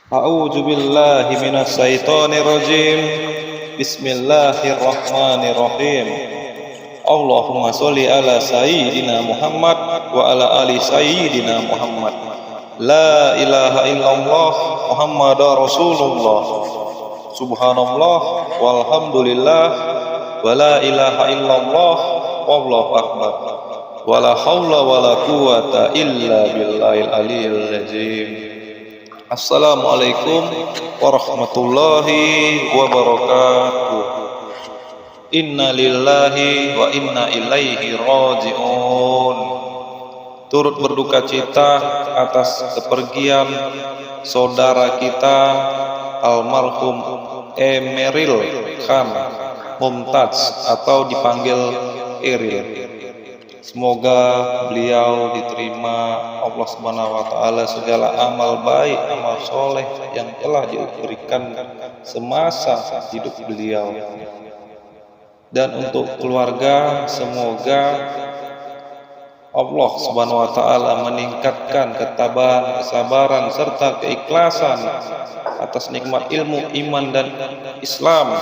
A'udzu billahi minas syaitonir rajim. Bismillahirrahmanirrahim. Allahumma sholli ala sayyidina Muhammad wa ala ali sayyidina Muhammad. La ilaha illallah Muhammadar Rasulullah. Subhanallah walhamdulillah wa la ilaha illallah wallahu akbar. Wala haula wala quwata illa billahil aliyyil azim. Assalamualaikum warahmatullahi wabarakatuh. Inna lillahi wa inna ilaihi raji'un. Turut berduka cita atas kepergian saudara kita almarhum Emeril Khan Mumtaz atau dipanggil Eril. Semoga beliau diterima Allah Subhanahu wa taala segala amal baik, amal soleh yang telah diberikan semasa hidup beliau. Dan untuk keluarga, semoga Allah Subhanahu wa taala meningkatkan ketabahan, kesabaran serta keikhlasan atas nikmat ilmu, iman dan Islam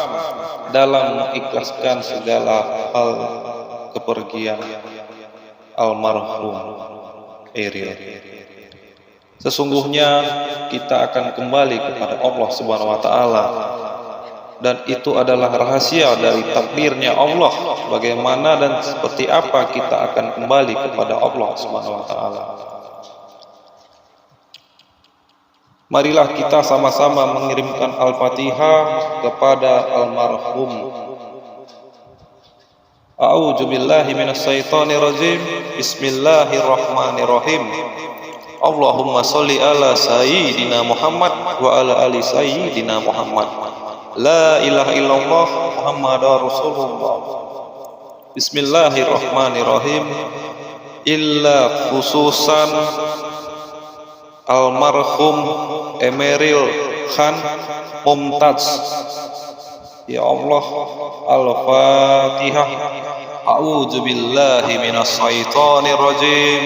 dalam mengikhlaskan segala hal kepergian almarhum Eril. Sesungguhnya kita akan kembali kepada Allah Subhanahu wa taala, dan itu adalah rahasia dari takdirnya Allah, bagaimana dan seperti apa kita akan kembali kepada Allah Subhanahu wa taala. Marilah kita sama-sama mengirimkan Al-Fatihah kepada almarhum. A'udzu billahi minas syaitonir rajim. Bismillahirrahmanirrahim. Allahumma sholli ala sayyidina Muhammad wa ala ali sayyidina Muhammad. La ilaha illallah Muhammadar Rasulullah. Bismillahirrahmanirrahim. Illa khususan almarhum Emeril Khan Mumtaz. Ya Allah, Al-Fatihah. A'udzu billahi minas syaitonir rajim.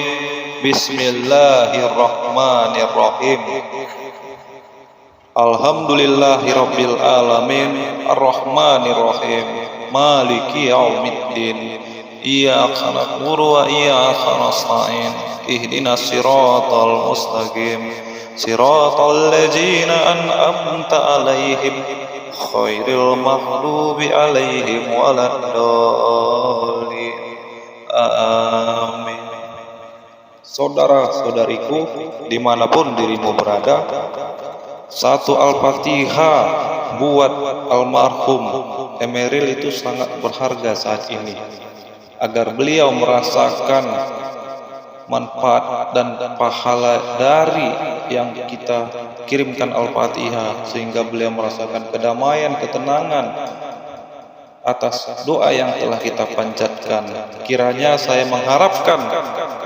Bismillahirrahmanirrahim. Alhamdulillahirabbil alamin, arrahmanir rahim, maliki yaumiddin. Iyyaka na'budu wa iyyaka nasta'in. Ihdinas siratal mustaqim. Siratal ladzina an'amta 'alaihim khairil maghdubi 'alaihim waladdallin. Amin. Saudara-saudariku dimanapun dirimu berada, satu Al-Fatihah buat almarhum Emeril itu sangat berharga saat ini, agar beliau merasakan manfaat dan pahala dari yang kita kirimkan Al-Fatihah, sehingga beliau merasakan kedamaian, ketenangan atas doa yang telah kita panjatkan. Kiranya saya mengharapkan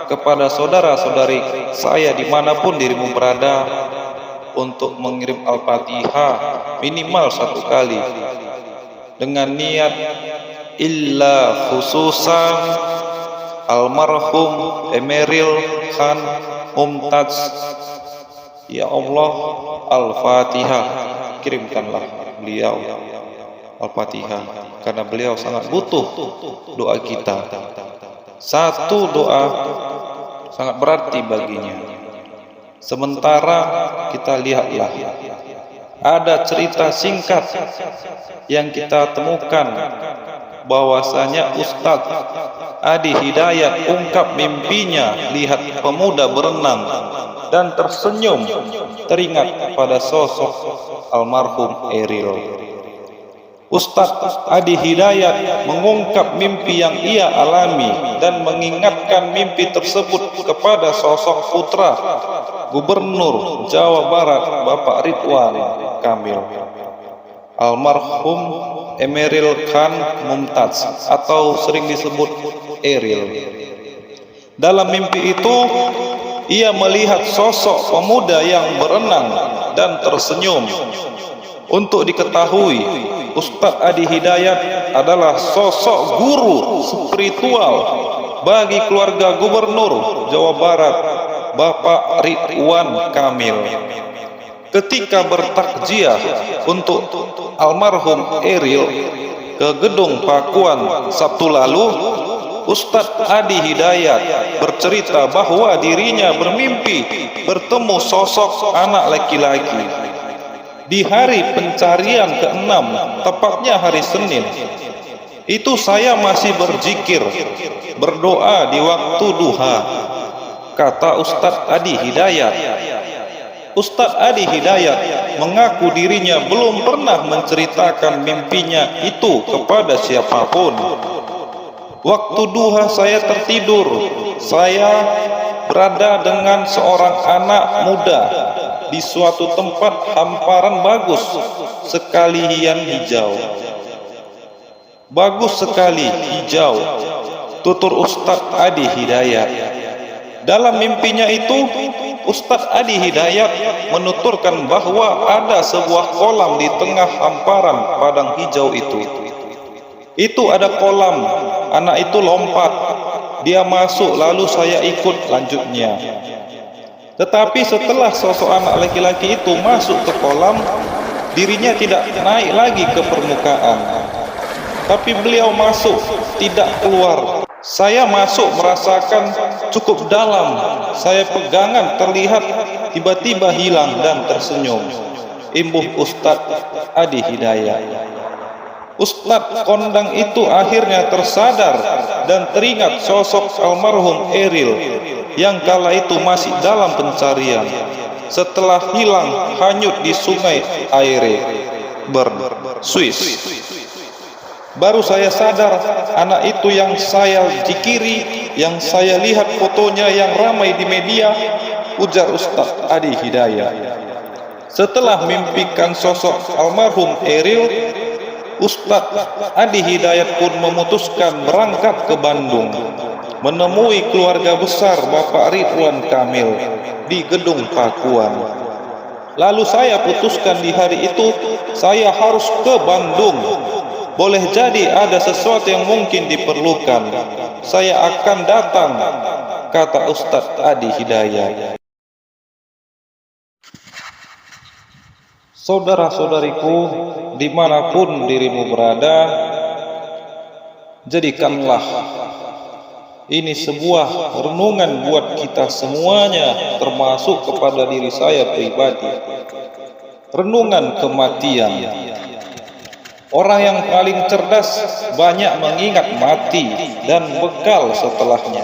kepada saudara-saudari saya dimanapun dirimu berada untuk mengirim Al-Fatihah minimal 1 kali dengan niat illa khususan almarhum Emeril Khan Mumtaz. Ya Allah, Al-Fatihah, kirimkanlah beliau Al-Fatihah, karena beliau sangat butuh doa kita. Satu doa sangat berarti baginya. Sementara kita lihatlah, ada cerita singkat yang kita temukan bahwasanya Ustadz Adi Hidayat ungkap mimpinya lihat pemuda berenang dan tersenyum teringat pada sosok almarhum Eril. Ustadz Adi Hidayat mengungkap mimpi yang ia alami dan mengingatkan mimpi tersebut kepada sosok putra Gubernur Jawa Barat Bapak Ridwan Kamil, almarhum Emeril Khan Mumtaz atau sering disebut Eril. Dalam mimpi itu ia melihat sosok pemuda yang berenang dan tersenyum. Untuk diketahui, Ustadz Adi Hidayat adalah sosok guru spiritual bagi keluarga Gubernur Jawa Barat Bapak Ridwan Kamil. ketika bertakziah untuk almarhum Eril ke gedung Pakuan Sabtu lalu, Ustadz Adi Hidayat bercerita bahwa dirinya bermimpi bertemu sosok anak laki-laki di hari pencarian ke-6, tepatnya hari Senin. Itu saya masih berzikir, berdoa di waktu duha, kata Ustadz Adi Hidayat. Ustadz Adi Hidayat mengaku dirinya belum pernah menceritakan mimpinya itu kepada siapapun. Waktu duha saya tertidur. Saya berada dengan seorang anak muda di suatu tempat hamparan bagus sekali hijau. Bagus sekali hijau, tutur Ustadz Adi Hidayat. Dalam mimpinya itu, Ustadz Adi Hidayat menuturkan bahwa ada sebuah kolam di tengah hamparan padang hijau itu. Itu ada kolam, anak itu lompat, dia masuk lalu saya ikut lanjutnya. Tetapi setelah sosok anak laki-laki itu masuk ke kolam, dirinya tidak naik lagi ke permukaan. Tapi beliau masuk, tidak keluar. Saya masuk merasakan cukup dalam. Saya pegangan terlihat tiba-tiba hilang dan tersenyum. Imbuh Ustadz Adi Hidayat. Ustadz kondang itu akhirnya tersadar dan teringat sosok almarhum Eril yang kala itu masih dalam pencarian. Setelah hilang hanyut di sungai Aire, Bern, Swiss. Baru saya sadar anak itu yang saya zikiri, yang saya lihat fotonya yang ramai di media, ujar Ustadz Adi Hidayat. Setelah mimpikan sosok almarhum Eril, Ustadz Adi Hidayat pun memutuskan berangkat ke Bandung, menemui keluarga besar Bapak Ridwan Kamil di gedung Pakuan. Lalu saya putuskan di hari itu saya harus ke Bandung. Boleh jadi ada sesuatu yang mungkin diperlukan. Saya akan datang, kata Ustadz Adi Hidayat. Saudara-saudariku, dimanapun dirimu berada, jadikanlah ini sebuah renungan buat kita semuanya, termasuk kepada diri saya pribadi. Renungan kematian. Orang yang paling cerdas banyak mengingat mati dan bekal setelahnya.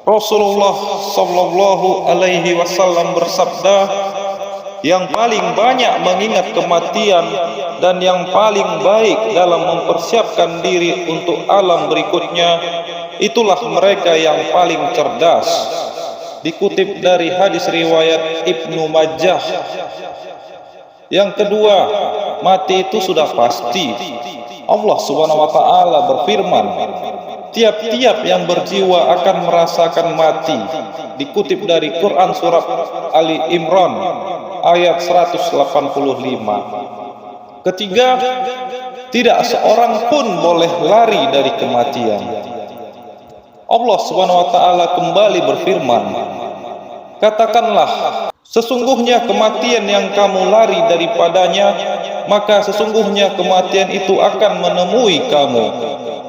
Rasulullah Sallallahu Alaihi Wasallam bersabda, yang paling banyak mengingat kematian dan yang paling baik dalam mempersiapkan diri untuk alam berikutnya, itulah mereka yang paling cerdas. Dikutip dari hadis riwayat Ibnu Majah. Yang kedua, mati itu sudah pasti. Allah Subhanahu wa taala berfirman, tiap-tiap yang berjiwa akan merasakan mati. Dikutip dari Quran surat Ali Imran ayat 185. Ketiga, tidak seorang pun boleh lari dari kematian. Allah Subhanahu wa taala kembali berfirman, katakanlah, sesungguhnya kematian yang kamu lari daripadanya, maka sesungguhnya kematian itu akan menemui kamu.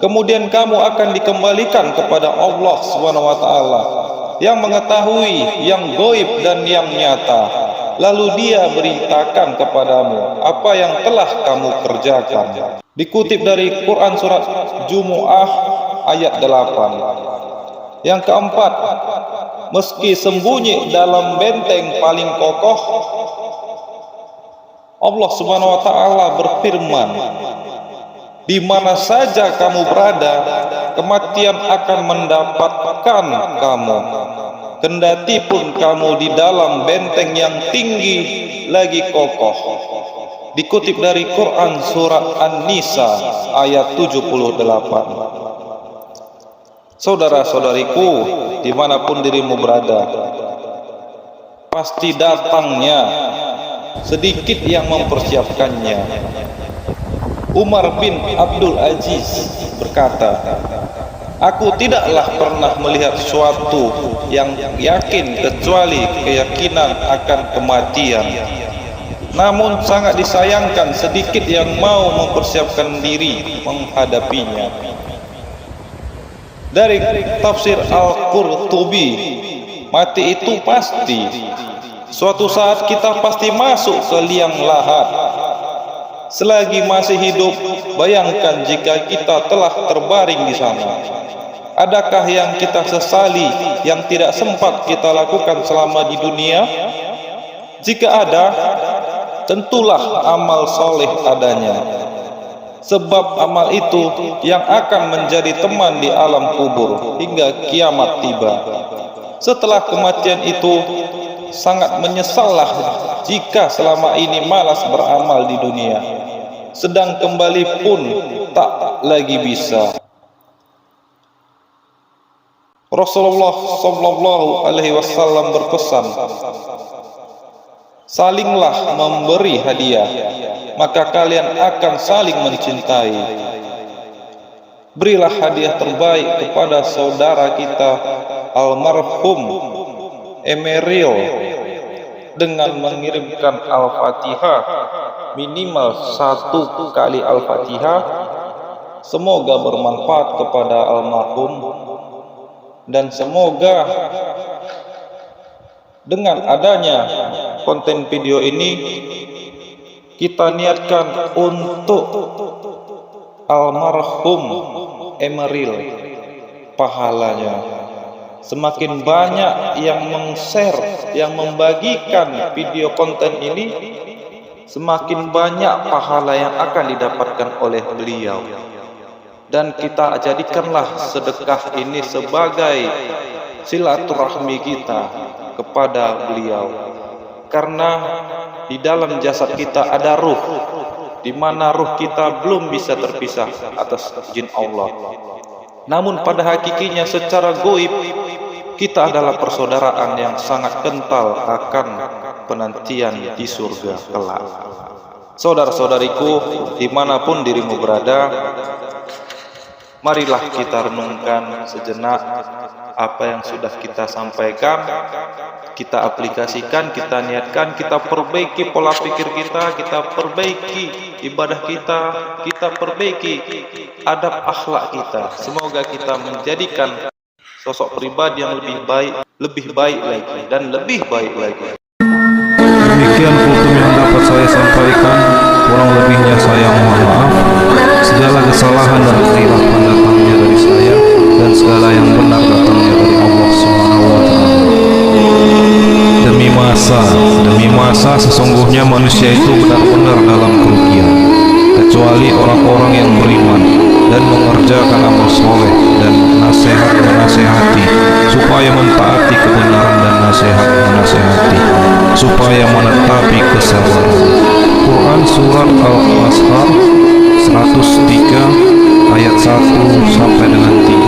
Kemudian kamu akan dikembalikan kepada Allah Subhanahu wa taala yang mengetahui yang gaib dan yang nyata. Lalu dia beritakan kepadamu apa yang telah kamu kerjakan. Dikutip dari Quran surat Jumu'ah ayat 8. Yang keempat, meski sembunyi dalam benteng paling kokoh, Allah Subhanahu wa taala berfirman, di mana saja kamu berada, kematian akan mendapatkan kamu. Kendati pun kamu di dalam benteng yang tinggi lagi kokoh. Dikutip dari Quran surat An-Nisa ayat 78. Saudara-saudariku, dimanapun dirimu berada, pasti datangnya, sedikit yang mempersiapkannya. Umar bin Abdul Aziz berkata, aku tidaklah pernah melihat suatu yang yakin kecuali keyakinan akan kematian. namun sangat disayangkan sedikit yang mau mempersiapkan diri menghadapinya. Dari tafsir Al-Qurtubi, mati itu pasti. Suatu saat kita pasti masuk ke liang lahat. Selagi masih hidup, bayangkan jika kita telah terbaring di sana. Adakah yang kita sesali yang tidak sempat kita lakukan selama di dunia? Jika ada, tentulah amal soleh adanya. Sebab amal itu yang akan menjadi teman di alam kubur hingga kiamat tiba. Setelah kematian itu, sangat menyesallah jika selama ini malas beramal di dunia, sedang kembali pun tak lagi bisa. Rasulullah sallallahu alaihi wasallam berpesan, salinglah memberi hadiah, maka kalian akan saling mencintai. Berilah hadiah terbaik kepada saudara kita almarhum Emeril dengan mengirimkan Al-Fatihah, minimal 1 kali Al-Fatihah. Semoga bermanfaat kepada almarhum, dan semoga dengan adanya konten video ini kita niatkan untuk almarhum Emeril pahalanya. Semakin banyak yang meng-share, yang membagikan video konten ini, semakin banyak pahala yang akan didapatkan oleh beliau. Dan kita jadikanlah sedekah ini sebagai silaturahmi kita kepada beliau. Karena di dalam jasad kita ada ruh, di mana ruh kita belum bisa terpisah atas izin Allah. Namun pada hakikinya secara goib kita adalah persaudaraan yang sangat kental akan penantian di surga kelak. Saudara-saudariku, dimanapun dirimu berada, marilah kita renungkan sejenak apa yang sudah kita sampaikan, kita aplikasikan, kita niatkan, kita perbaiki pola pikir kita perbaiki ibadah kita perbaiki adab akhlak kita. Semoga kita menjadikan sosok pribadi yang lebih baik lagi dan lebih baik lagi. Demikian kultum yang dapat saya sampaikan, kurang lebihnya saya mohon maaf. Segala kesalahan dan kehilafan datangnya dari saya, dan segala yang benar datangnya dari Allah Subhanahu wa Ta'ala. Demi masa sesungguhnya manusia itu benar-benar dalam kerugian, kecuali orang-orang yang beriman dan mengerjakan amal soleh dan nasihat menasehati, supaya mentaati kebenaran dan nasihat menasehati, supaya menetapi kesabaran. Quran Surat Al-Asr 103 ayat 1 sampai dengan 3.